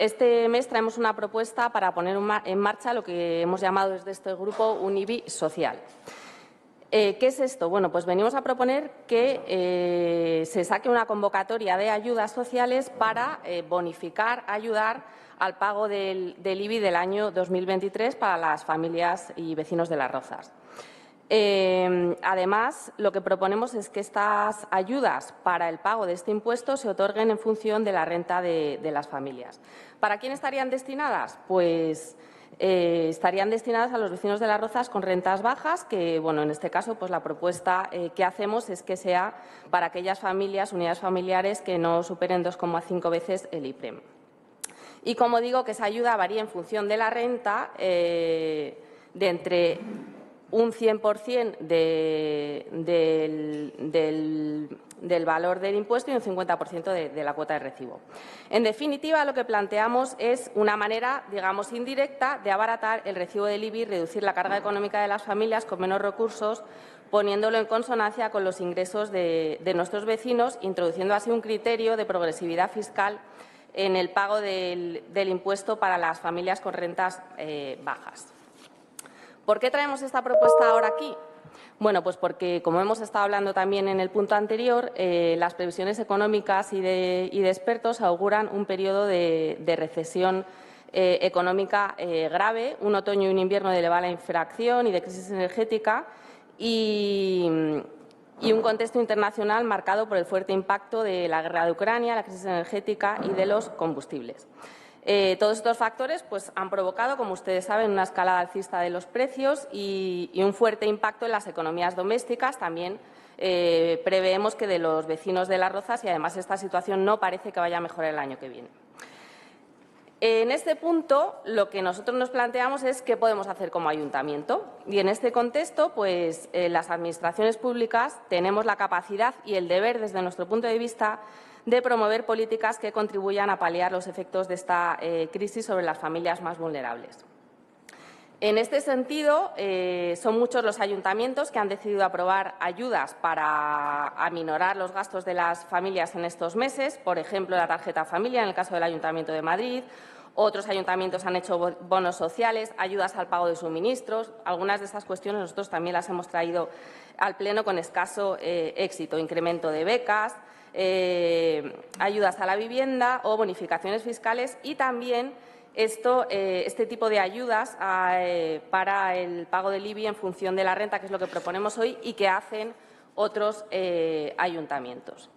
Este mes traemos una propuesta para poner en marcha lo que hemos llamado desde este grupo un IBI social. ¿Qué es esto? Bueno, pues venimos a proponer que se saque una convocatoria de ayudas sociales para bonificar, ayudar al pago del IBI del año 2023 para las familias y vecinos de Las Rozas. Además, lo que proponemos es que estas ayudas para el pago de este impuesto se otorguen en función de la renta de las familias. ¿Para quién estarían destinadas? Pues estarían destinadas a los vecinos de Las Rozas con rentas bajas, que, bueno, en este caso, pues la propuesta que hacemos es que sea para aquellas familias, unidades familiares, que no superen 2,5 veces el IPREM. Y, como digo, que esa ayuda varía en función de la renta de entre un 100% del valor del impuesto y un 50% de la cuota de recibo. En definitiva, lo que planteamos es una manera, digamos, indirecta de abaratar el recibo del IBI y reducir la carga económica de las familias con menos recursos, poniéndolo en consonancia con los ingresos de nuestros vecinos, introduciendo así un criterio de progresividad fiscal en el pago del impuesto para las familias con rentas bajas. ¿Por qué traemos esta propuesta ahora aquí? Bueno, pues porque, como hemos estado hablando también en el punto anterior, las previsiones económicas y de expertos auguran un periodo de recesión económica grave, un otoño y un invierno de elevada inflación y de crisis energética y un contexto internacional marcado por el fuerte impacto de la guerra de Ucrania, la crisis energética y de los combustibles. Todos estos factores pues, han provocado, como ustedes saben, una escalada alcista de los precios y un fuerte impacto en las economías domésticas. También preveemos que de los vecinos de Las Rozas, y además esta situación no parece que vaya a mejorar el año que viene. En este punto, lo que nosotros nos planteamos es qué podemos hacer como ayuntamiento. Y en este contexto, pues las administraciones públicas tenemos la capacidad y el deber, desde nuestro punto de vista, de promover políticas que contribuyan a paliar los efectos de esta crisis sobre las familias más vulnerables. En este sentido, son muchos los ayuntamientos que han decidido aprobar ayudas para aminorar los gastos de las familias en estos meses, por ejemplo, la tarjeta familia en el caso del Ayuntamiento de Madrid. Otros ayuntamientos han hecho bonos sociales, ayudas al pago de suministros. Algunas de estas cuestiones nosotros también las hemos traído al Pleno con escaso éxito. Incremento de becas, ayudas a la vivienda o bonificaciones fiscales y también este tipo de ayudas para el pago del IBI en función de la renta, que es lo que proponemos hoy y que hacen otros ayuntamientos.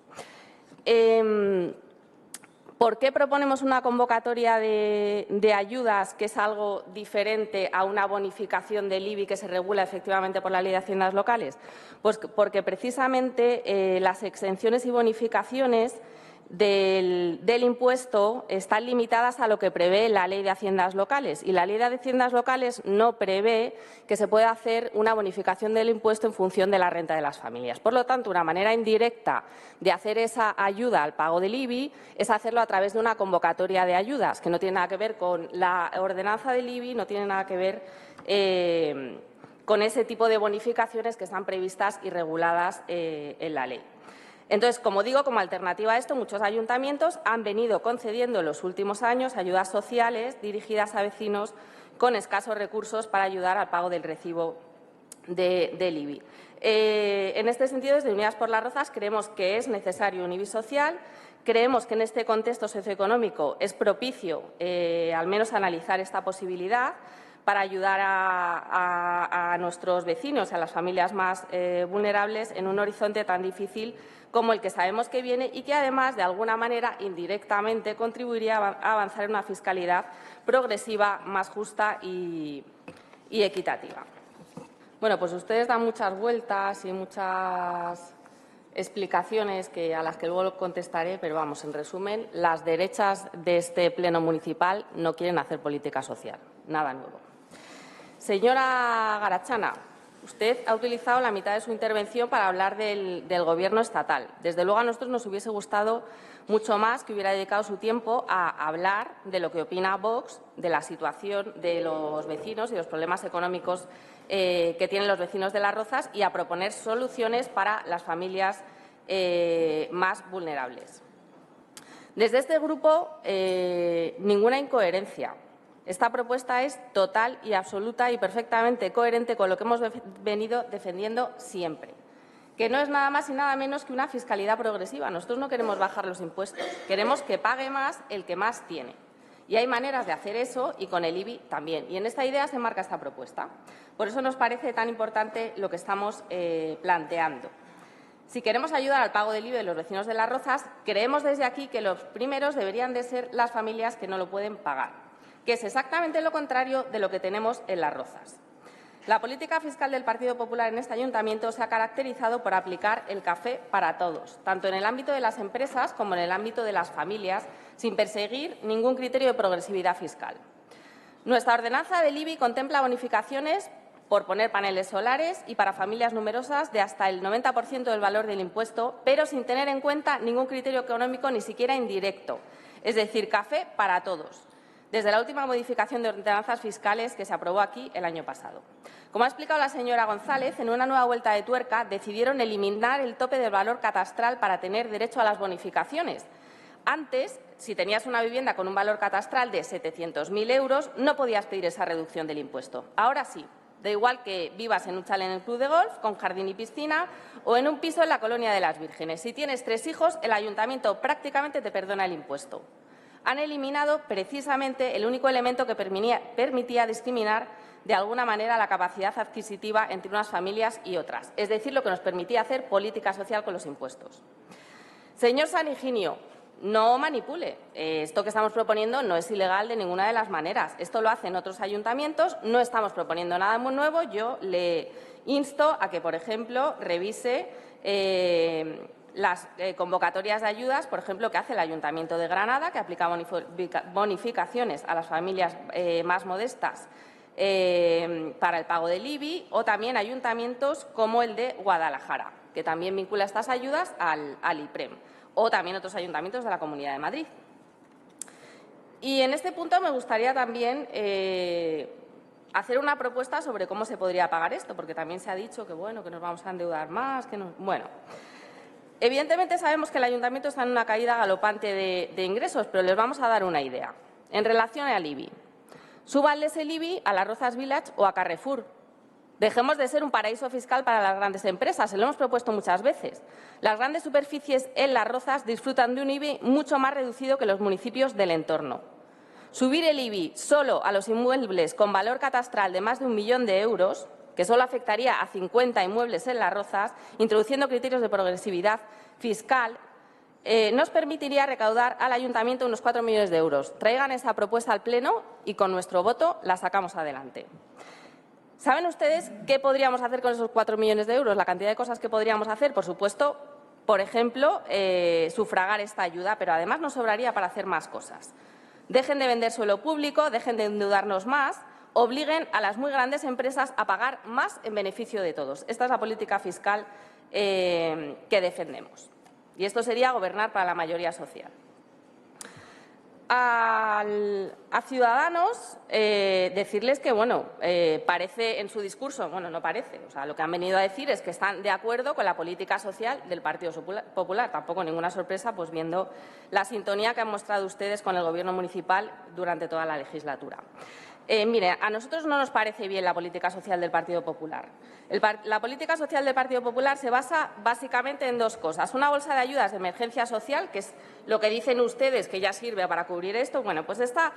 ¿Por qué proponemos una convocatoria de ayudas que es algo diferente a una bonificación del IBI que se regula efectivamente por la Ley de Haciendas Locales? Pues porque precisamente las exenciones y bonificaciones del impuesto están limitadas a lo que prevé la Ley de Haciendas Locales y la Ley de Haciendas Locales no prevé que se pueda hacer una bonificación del impuesto en función de la renta de las familias. Por lo tanto, una manera indirecta de hacer esa ayuda al pago del IBI es hacerlo a través de una convocatoria de ayudas, que no tiene nada que ver con la ordenanza del IBI, no tiene nada que ver con ese tipo de bonificaciones que están previstas y reguladas en la ley. Entonces, como digo, como alternativa a esto, muchos ayuntamientos han venido concediendo en los últimos años ayudas sociales dirigidas a vecinos con escasos recursos para ayudar al pago del recibo del IBI. En este sentido, desde Unidas por Las Rozas creemos que es necesario un IBI social. Creemos que en este contexto socioeconómico es propicio al menos analizar esta posibilidad para ayudar a nuestros vecinos, a las familias más vulnerables, en un horizonte tan difícil como el que sabemos que viene y que, además, de alguna manera, indirectamente, contribuiría a avanzar en una fiscalidad progresiva, más justa y equitativa. Bueno, pues ustedes dan muchas vueltas y muchas explicaciones a las que luego contestaré, pero vamos, en resumen, las derechas de este Pleno municipal no quieren hacer política social, nada nuevo. Señora Garachana, usted ha utilizado la mitad de su intervención para hablar del Gobierno estatal. Desde luego, a nosotros nos hubiese gustado mucho más que hubiera dedicado su tiempo a hablar de lo que opina Vox, de la situación de los vecinos y los problemas económicos que tienen los vecinos de Las Rozas y a proponer soluciones para las familias más vulnerables. Desde este grupo, ninguna incoherencia. Esta propuesta es total y absoluta y perfectamente coherente con lo que hemos venido defendiendo siempre, que no es nada más y nada menos que una fiscalidad progresiva. Nosotros no queremos bajar los impuestos, queremos que pague más el que más tiene. Y hay maneras de hacer eso y con el IBI también. Y en esta idea se enmarca esta propuesta. Por eso nos parece tan importante lo que estamos planteando. Si queremos ayudar al pago del IBI de los vecinos de Las Rozas, creemos desde aquí que los primeros deberían de ser las familias que no lo pueden pagar, que es exactamente lo contrario de lo que tenemos en Las Rozas. La política fiscal del Partido Popular en este ayuntamiento se ha caracterizado por aplicar el café para todos, tanto en el ámbito de las empresas como en el ámbito de las familias, sin perseguir ningún criterio de progresividad fiscal. Nuestra ordenanza del IBI contempla bonificaciones por poner paneles solares y para familias numerosas de hasta el 90% del valor del impuesto, pero sin tener en cuenta ningún criterio económico, ni siquiera indirecto, es decir, café para todos, desde la última modificación de ordenanzas fiscales que se aprobó aquí el año pasado. Como ha explicado la señora González, en una nueva vuelta de tuerca decidieron eliminar el tope del valor catastral para tener derecho a las bonificaciones. Antes, si tenías una vivienda con un valor catastral de 700.000 euros, no podías pedir esa reducción del impuesto. Ahora sí. Da igual que vivas en un chalet en el club de golf, con jardín y piscina, o en un piso en la Colonia de las Vírgenes. Si tienes 3 hijos, el ayuntamiento prácticamente te perdona el impuesto. Han eliminado precisamente el único elemento que permitía discriminar de alguna manera la capacidad adquisitiva entre unas familias y otras, es decir, lo que nos permitía hacer política social con los impuestos. Señor San Higinio, no manipule. Esto que estamos proponiendo no es ilegal de ninguna de las maneras. Esto lo hacen otros ayuntamientos. No estamos proponiendo nada muy nuevo. Yo le insto a que, por ejemplo, revise las convocatorias de ayudas, por ejemplo, que hace el Ayuntamiento de Granada, que aplica bonificaciones a las familias más modestas para el pago del IBI, o también ayuntamientos como el de Guadalajara, que también vincula estas ayudas al IPREM, o también otros ayuntamientos de la Comunidad de Madrid. Y en este punto me gustaría también hacer una propuesta sobre cómo se podría pagar esto, porque también se ha dicho que, bueno, que nos vamos a endeudar más, que no. Bueno, evidentemente sabemos que el ayuntamiento está en una caída galopante de ingresos, pero les vamos a dar una idea. En relación al IBI, súbanles el IBI a Las Rozas Village o a Carrefour. Dejemos de ser un paraíso fiscal para las grandes empresas, se lo hemos propuesto muchas veces. Las grandes superficies en Las Rozas disfrutan de un IBI mucho más reducido que los municipios del entorno. Subir el IBI solo a los inmuebles con valor catastral de más de 1 millón de euros, que solo afectaría a 50 inmuebles en Las Rozas, introduciendo criterios de progresividad fiscal, nos permitiría recaudar al ayuntamiento unos 4 millones de euros. Traigan esa propuesta al Pleno y con nuestro voto la sacamos adelante. ¿Saben ustedes qué podríamos hacer con esos 4 millones de euros? La cantidad de cosas que podríamos hacer, por supuesto, por ejemplo, sufragar esta ayuda, pero además nos sobraría para hacer más cosas. Dejen de vender suelo público, dejen de endeudarnos más, obliguen a las muy grandes empresas a pagar más en beneficio de todos. Esta es la política fiscal que defendemos. Y esto sería gobernar para la mayoría social. A Ciudadanos decirles que, bueno, parece en su discurso, bueno, no parece, o sea, lo que han venido a decir es que están de acuerdo con la política social del Partido Popular. Tampoco ninguna sorpresa, pues viendo la sintonía que han mostrado ustedes con el Gobierno municipal durante toda la legislatura. Mire, a nosotros no nos parece bien la política social del Partido Popular. La política social del Partido Popular se basa básicamente en 2 cosas. Una bolsa de ayudas de emergencia social, que es lo que dicen ustedes que ya sirve para cubrir esto. Bueno, pues esta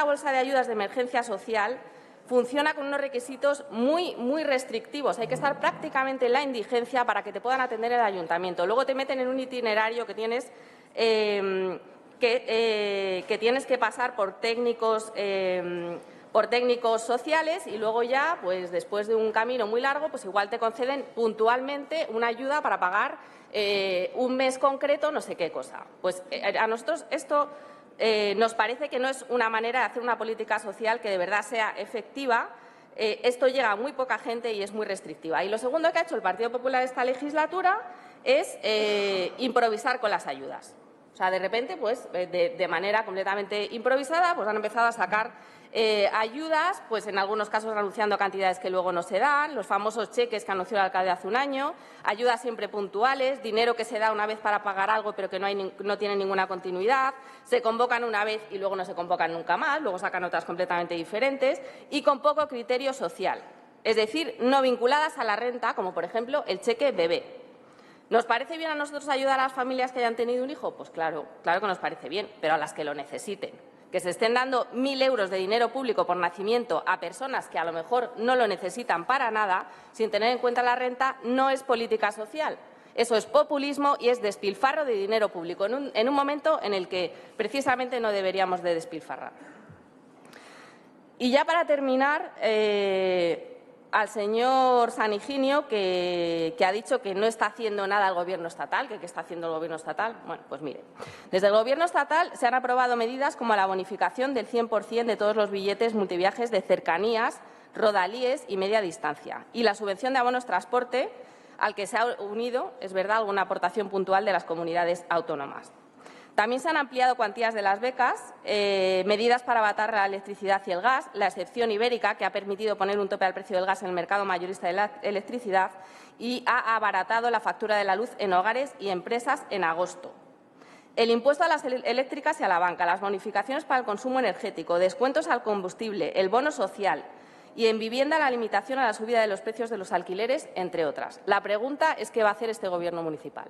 bolsa de ayudas de emergencia social funciona con unos requisitos muy restrictivos. Hay que estar prácticamente en la indigencia para que te puedan atender el ayuntamiento. Luego te meten en un itinerario que tienes que pasar por técnicos sociales y luego ya, pues después de un camino muy largo, pues igual te conceden puntualmente una ayuda para pagar un mes concreto, no sé qué cosa. Pues a nosotros esto nos parece que no es una manera de hacer una política social que de verdad sea efectiva. Esto llega a muy poca gente y es muy restrictiva. Y lo segundo que ha hecho el Partido Popular esta legislatura es improvisar con las ayudas. O sea, de repente, pues, de manera completamente improvisada, pues han empezado a sacar ayudas, pues en algunos casos renunciando a cantidades que luego no se dan, los famosos cheques que anunció el alcalde hace un año, ayudas siempre puntuales, dinero que se da una vez para pagar algo pero que no tiene ninguna continuidad, se convocan una vez y luego no se convocan nunca más, luego sacan otras completamente diferentes y con poco criterio social, es decir, no vinculadas a la renta, como por ejemplo el cheque bebé. ¿Nos parece bien a nosotros ayudar a las familias que hayan tenido un hijo? Pues claro, claro que nos parece bien, pero a las que lo necesiten. Que se estén dando 1.000 euros de dinero público por nacimiento a personas que a lo mejor no lo necesitan para nada, sin tener en cuenta la renta, no es política social. Eso es populismo y es despilfarro de dinero público en un momento en el que precisamente no deberíamos de despilfarrar. Y ya para terminar, al señor San Higinio, que ha dicho que no está haciendo nada el Gobierno estatal, que qué está haciendo el Gobierno estatal. Bueno, pues mire, desde el Gobierno estatal se han aprobado medidas como la bonificación del 100% de todos los billetes multiviajes de cercanías, rodalíes y media distancia, y la subvención de abonos transporte, al que se ha unido, es verdad, alguna aportación puntual de las comunidades autónomas. También se han ampliado cuantías de las becas, medidas para abatar la electricidad y el gas, la excepción ibérica, que ha permitido poner un tope al precio del gas en el mercado mayorista de la electricidad y ha abaratado la factura de la luz en hogares y empresas en agosto. El impuesto a las eléctricas y a la banca, las bonificaciones para el consumo energético, descuentos al combustible, el bono social y en vivienda la limitación a la subida de los precios de los alquileres, entre otras. La pregunta es ¿qué va a hacer este Gobierno municipal?